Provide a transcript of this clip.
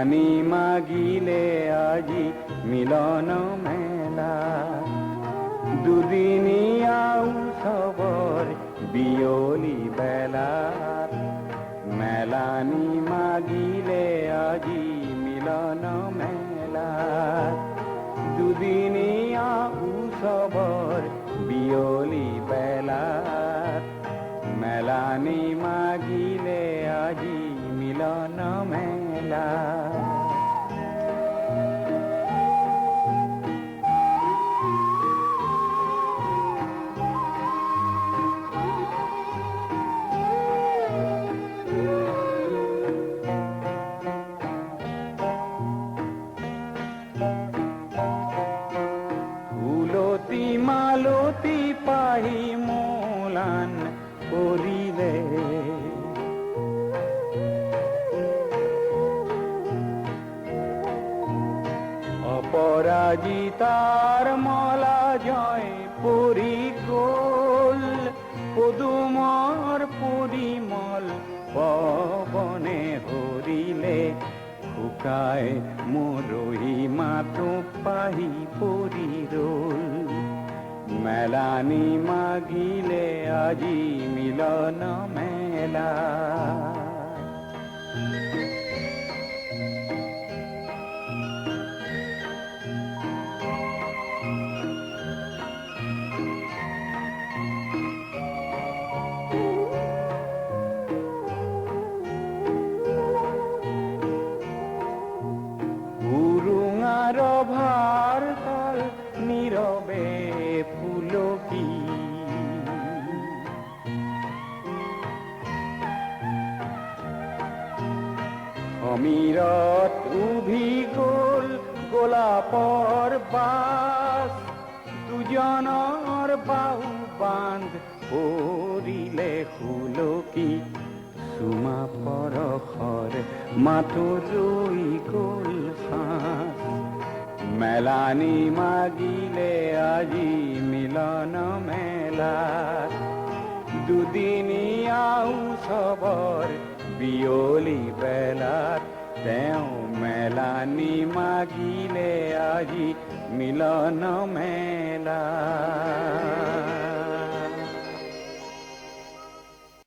মেলানি মাগিলে আজি মিলন মেলা দুদিনীয়া উৎসৱৰ বিয়লি বেলাত মেলানি মাগিলে আজি মিলন মেলাত দুদিনীয়া উৎসৱৰ বিয়লি বেলাত মেলানি মাগিলে আজি মিলন মেলা ফুলতি মালতি পাহি মোলান কৰিলে অপৰাজিতাৰ মলা জয় পৰি গ'ল পদুমৰ পৰিমল পৱনে হৰিলে শুকাই মৰহি মাথো পাহি পৰি ৰ'ল মেলানি মাগিলে আজি মিলন মেলা উৰুঙাৰ ভাৰ কাল নীৰৱে ফুলকি সমীৰত উভি গ'ল গোলাপৰ বাস দুজনৰ বাহু বান্ধ পৰিলে সুলকি চুমা পৰশৰ মাথো ৰৈ গ'ল সাঁচ মেলানি মাগিলে আজি মিলন মেলাত দুদিনীয়া উৎসৱৰ বিয়লি বেলাত তেওঁ মেলানি মাগিলে আজি মিলন মেলা